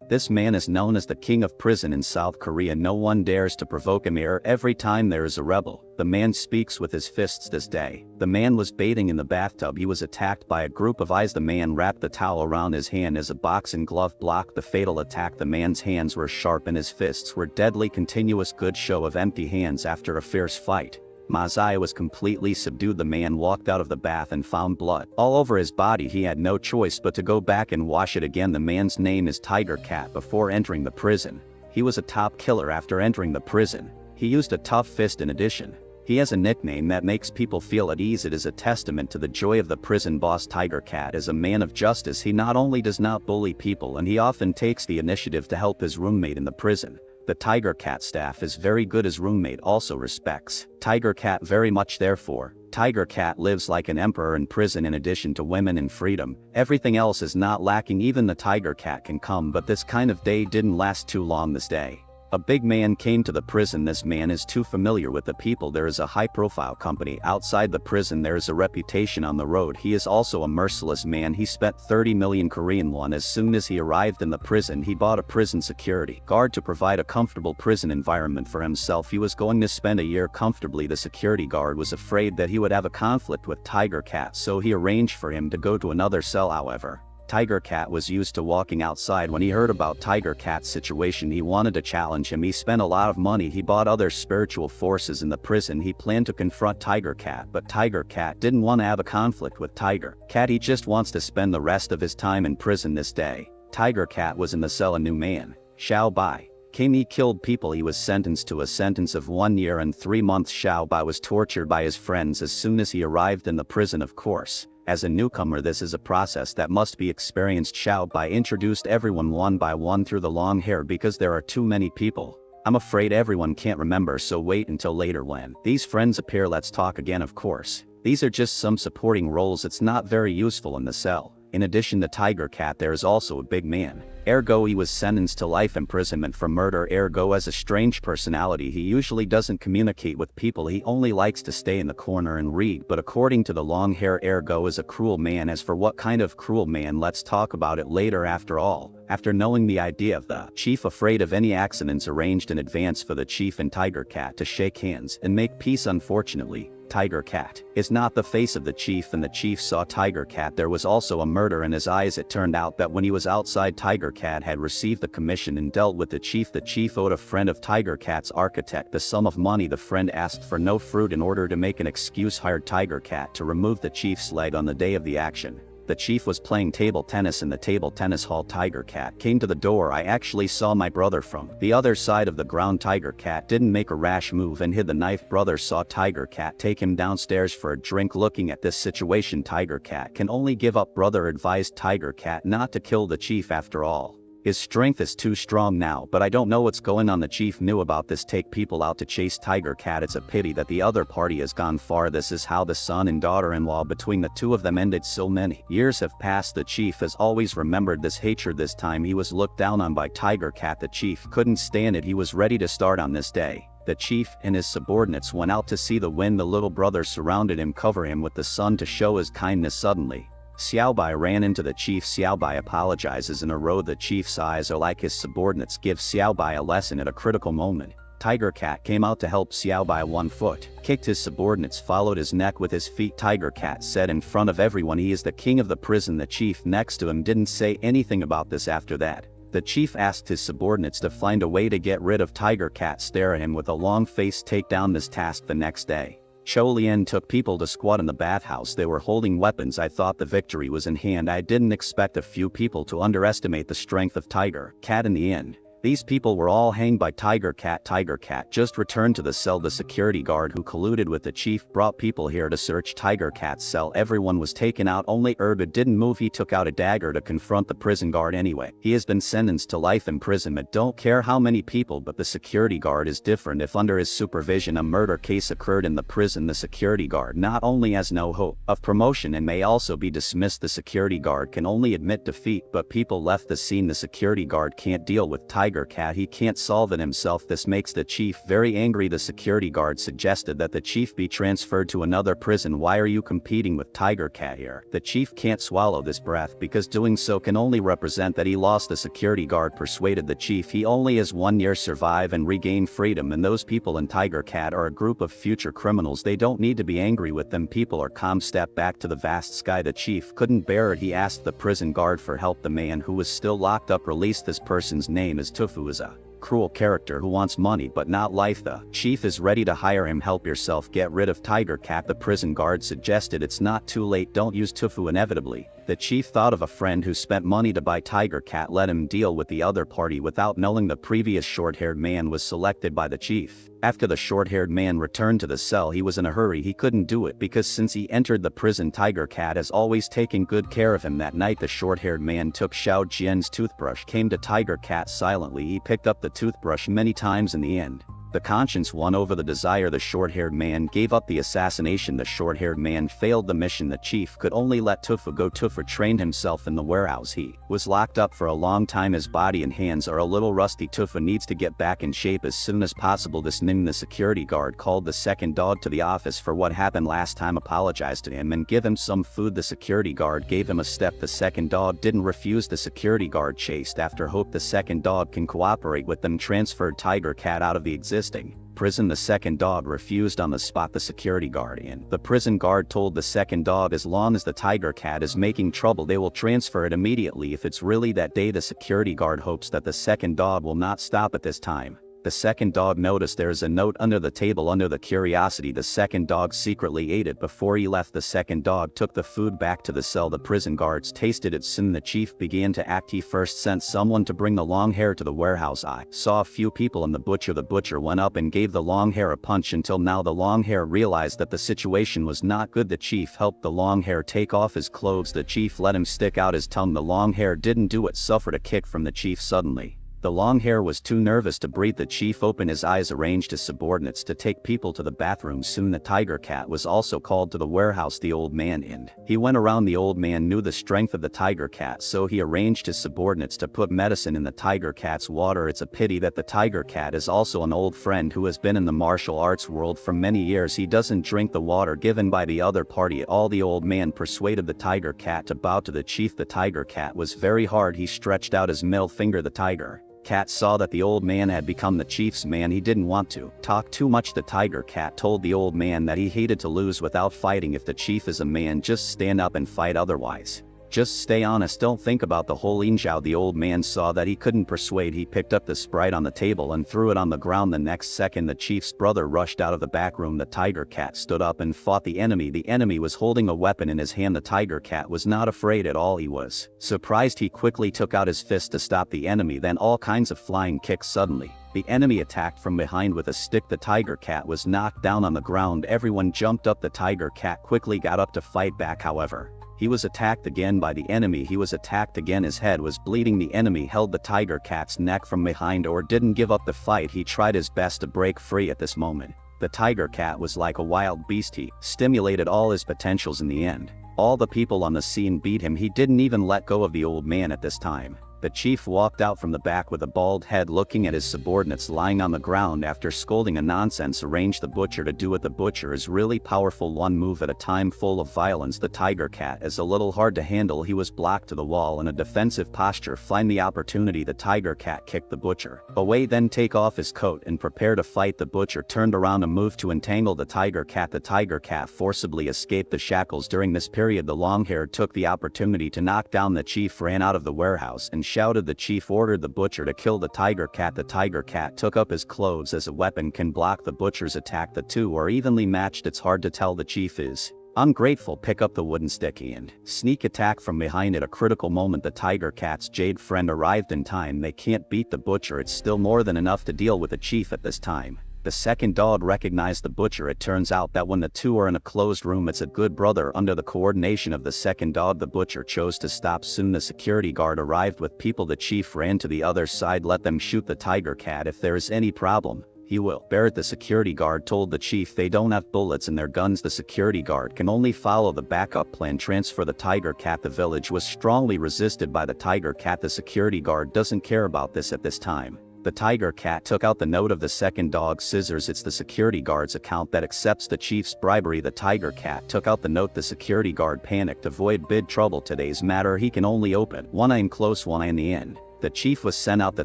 This man is known as the king of prison in South Korea. No one dares to provoke him here. Every time there is a rebel, the man speaks with his fists. This day, the man was bathing in the bathtub. He was attacked by a group of eyes. The man wrapped the towel around his hand as a boxing glove blocked the fatal attack. The man's hands were sharp and his fists were deadly. Continuous good show of empty hands after a fierce fight. Mazai was completely subdued. The man walked out of the bath and found blood all over his body. He had no choice but to go back and wash it again. The man's name is Tiger Cat. Before entering the prison, he was a top killer. After entering the prison, he used a tough fist. In addition, he has a nickname that makes people feel at ease. It is a testament to the joy of the prison boss. Tiger Cat is a man of justice. He not only does not bully people, and he often takes the initiative to help his roommate in the prison. The Tiger Cat staff is very good. His roommate also respects Tiger Cat very much. Therefore, Tiger Cat lives like an emperor in prison. In addition to women and freedom, everything else is not lacking. Even the Tiger Cat can come, but this kind of day didn't last too long. This day, a big man came to the prison. This man is too familiar with the people. There is a high-profile company outside the prison. There is a reputation on the road. He is also a merciless man. He spent 30 million Korean won. As soon as he arrived in the prison, he bought a prison security guard to provide a comfortable prison environment for himself. He was going to spend a year comfortably. The security guard was afraid that he would have a conflict with Tiger Cat, so he arranged for him to go to another cell. However, Tiger Cat was used to walking outside. When he heard about Tiger Cat's situation, he wanted to challenge him. He spent a lot of money. He bought other spiritual forces in the prison. He planned to confront Tiger Cat, but Tiger Cat didn't want to have a conflict with Tiger Cat. He just wants to spend the rest of his time in prison. This day, Tiger Cat was in the cell. A new man, Xiao Bai, came. He killed people. He was sentenced to a sentence of 1 year and 3 months. Xiao Bai was tortured by his friends as soon as he arrived in the prison. Of course, as a newcomer, this is a process that must be experienced. Xiao Bai introduced everyone one by one through the long hair. Because there are too many people, I'm afraid everyone can't remember, so wait until later when these friends appear. Let's talk again. Of course, these are just some supporting roles. It's not very useful in the cell. In addition to Tiger Cat, there is also a big man. Ergo, he was sentenced to life imprisonment for murder. Ergo has a strange personality. He usually doesn't communicate with people. He only likes to stay in the corner and read. But according to the long hair, Ergo is a cruel man. As for what kind of cruel man, let's talk about it later. After all, after knowing the idea of the chief afraid of any accidents, arranged in advance for the chief and Tiger Cat to shake hands and make peace. Unfortunately, Tiger Cat is not the face of the chief, and the chief saw Tiger Cat. There was also a murder in his eyes. It turned out that when he was outside, Tiger Cat had received the commission and dealt with the chief. The chief owed a friend of Tiger Cat's architect the sum of money. The friend asked for no fruit. In order to make an excuse, hired Tiger Cat to remove the chief's leg. On the day of the action, the chief was playing table tennis in the table tennis hall. Tiger Cat came to the door. I actually saw my brother from the other side of the ground. Tiger Cat didn't make a rash move and hid the knife. Brother saw Tiger Cat take him downstairs for a drink. Looking at this situation, Tiger Cat can only give up. Brother advised Tiger Cat not to kill the chief. After all, his strength is too strong now, but I don't know what's going on. The chief knew about this. Take people out to chase Tiger Cat. It's a pity that the other party has gone far. This is how the son and daughter-in-law between the two of them ended. So many years have passed. The chief has always remembered this hatred. This time he was looked down on by Tiger Cat. The chief couldn't stand it. He was ready to start on this day. The chief and his subordinates went out to see the wind. The little brother surrounded him, cover him with the sun to show his kindness. Suddenly, Xiao Bai ran into the chief. Xiao Bai apologizes in a row. The chief's eyes are like his subordinates. Give Xiao Bai a lesson at a critical moment. Tiger Cat came out to help Xiao Bai. 1 foot kicked his subordinates, followed his neck with his feet. Tiger Cat said in front of everyone he is the king of the prison. The chief next to him didn't say anything about this. After that, the chief asked his subordinates to find a way to get rid of Tiger Cat. Stare at him with a long face. Take down this task. The next day, Cho Lien took people to squat in the bathhouse. They were holding weapons. I thought the victory was in hand. I didn't expect a few people to underestimate the strength of Tiger Cat. In the end, these people were all hanged by Tiger Cat. Tiger Cat just returned to the cell. The security guard who colluded with the chief brought people here to search Tiger Cat's cell. Everyone was taken out. Only Erba didn't move. He took out a dagger to confront the prison guard. Anyway, he has been sentenced to life imprisonment. Don't care how many people, but the security guard is different. If under his supervision a murder case occurred in the prison, the security guard not only has no hope of promotion and may also be dismissed. The security guard can only admit defeat, but people left the scene. The security guard can't deal with Tiger tiger cat, he can't solve it himself. This makes the chief very angry. The security guard suggested that the chief be transferred to another prison. Why are you competing with tiger cat here? The chief can't swallow this breath because doing so can only represent that he lost. The security guard persuaded the chief he only has 1 year survive and regain freedom, and those people in tiger cat are a group of future criminals. They don't need to be angry with them. People are calm. Step back to the vast sky. The chief couldn't bear it. He asked the prison guard for help. The man who was still locked up released. This person's name is Tufu. Is a cruel character who wants money but not life. The chief is ready to hire him. Help yourself get rid of tiger cat. The prison guard suggested it's not too late. Don't use Tufu. Inevitably, the chief thought of a friend who spent money to buy tiger cat. Let him deal with the other party. Without knowing, the previous short-haired man was selected by the chief. After the short-haired man returned to the cell, he was in a hurry. He couldn't do it because since he entered the prison, tiger cat has always taken good care of him. That night, the short-haired man took Xiao Jian's toothbrush, came to tiger cat silently. He picked up the toothbrush many times. In the end, the conscience won over the desire. The short-haired man gave up the assassination. The short-haired man failed the mission. The chief could only let Tufu go. Tufu trained himself in the warehouse. He was locked up for a long time. His body and hands are a little rusty. Tufu needs to get back in shape as soon as possible. This Ning, the security guard, called the second dog to the office for what happened last time, apologized to him, and give him some food. The security guard gave him a step. The second dog didn't refuse. The security guard chased after hope the second dog can cooperate with them. Transferred tiger cat out of the existing prison. The second dog refused on the spot. The security guard and the prison guard told the second dog as long as the tiger cat is making trouble, they will transfer it immediately. If it's really that day, the security guard hopes that the second dog will not stop at this time. The second dog noticed there is a note under the table. Under the curiosity, the second dog secretly ate it. Before he left, the second dog took the food back to the cell. The prison guards tasted it. Soon the chief began to act. He first sent someone to bring the long hair to the warehouse. I saw a few people in the butcher. The butcher went up and gave the long hair a punch. Until now, the long hair realized that the situation was not good. The chief helped the long hair take off his clothes. The chief let him stick out his tongue. The long hair didn't do it. Suffered a kick from the chief. Suddenly, the long hair was too nervous to breathe. The chief opened his eyes, arranged his subordinates to take people to the bathroom. Soon the tiger cat was also called to the warehouse. The old man and he went around. The old man knew the strength of the tiger cat, so he arranged his subordinates to put medicine in the tiger cat's water. It's a pity that the tiger cat is also an old friend who has been in the martial arts world for many years. He doesn't drink the water given by the other party at all. The old man persuaded the tiger cat to bow to the chief. The tiger cat was very hard. He stretched out his middle finger. The tiger cat saw that the old man had become the chief's man. He didn't want to talk too much. The tiger cat told the old man that he hated to lose without fighting. If the chief is a man, just stand up and fight. Otherwise, just stay honest. Don't think about the whole injiao. The old man saw that he couldn't persuade. He picked up the Sprite on the table and threw it on the ground. The next second, the chief's brother rushed out of the back room. The tiger cat stood up and fought the enemy. The enemy was holding a weapon in his hand. The tiger cat was not afraid at all. He was surprised. He quickly took out his fist to stop the enemy. Then all kinds of flying kicks. Suddenly, the enemy attacked from behind with a stick. The tiger cat was knocked down on the ground. Everyone jumped up. The tiger cat quickly got up to fight back. However, he was attacked again by the enemy. He was attacked again. His head was bleeding. The enemy held the tiger cat's neck from behind or didn't give up the fight. He tried his best to break free. At this moment, the tiger cat was like a wild beast. He stimulated all his potentials. In the end, all the people on the scene beat him. He didn't even let go of the old man at this time. The chief walked out from the back with a bald head, looking at his subordinates lying on the ground. After scolding a nonsense, arranged the butcher to do it. The butcher is really powerful, one move at a time, full of violence. The tiger cat is a little hard to handle. He was blocked to the wall in a defensive posture. Find the opportunity, the tiger cat kicked the butcher away, then take off his coat and prepare to fight. The butcher turned around and moved to entangle the tiger cat. The tiger cat forcibly escaped the shackles. During this period, the long-haired took the opportunity to knock down the chief, ran out of the warehouse and shouted. The chief ordered the butcher to kill the tiger cat. The tiger cat took up his clothes as a weapon, can block the butcher's attack. The two are evenly matched. It's hard to tell. The chief is ungrateful. Pick up the wooden stick and sneak attack from behind. At a critical moment, the tiger cat's jade friend arrived in time. They can't beat the butcher. It's still more than enough to deal with the chief at this time. The second dog recognized the butcher. It turns out that when the two are in a closed room, it's a good brother. Under the coordination of the second dog, the butcher chose to stop. Soon the security guard arrived with people. The chief ran to the other side. Let them shoot the tiger cat. If there is any problem, he will bear it. The security guard told the chief they don't have bullets in their guns. The security guard can only follow the backup plan. Transfer the tiger cat. The village was strongly resisted by the tiger cat. The security guard doesn't care about this at this time. The tiger cat took out the note of the second dog scissors. It's the security guard's account that accepts the chief's bribery. The tiger cat took out the note. The security guard panicked. Avoid big trouble. Today's matter he can only open one eye in close, one eye in the end. The chief was sent out. The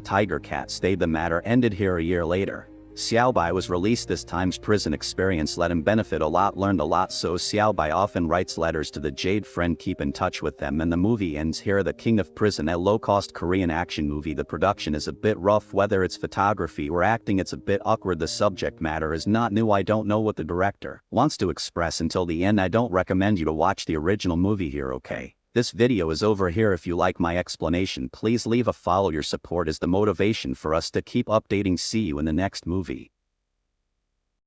tiger cat stayed. The matter ended here. A year later, Xiaobai was released. This time's prison experience let him benefit a lot, learned a lot. So Xiaobai often writes letters to the Jade friend, keep in touch with them. And the movie ends here. The King of Prison, a low-cost Korean action movie. The production is a bit rough, whether it's photography or acting it's a bit awkward. The subject matter is not new. I don't know what the director wants to express until the end. I don't recommend you to watch the original movie here, okay? This video is over here. If you like my explanation, please leave a follow. Your support is the motivation for us to keep updating. See you in the next movie.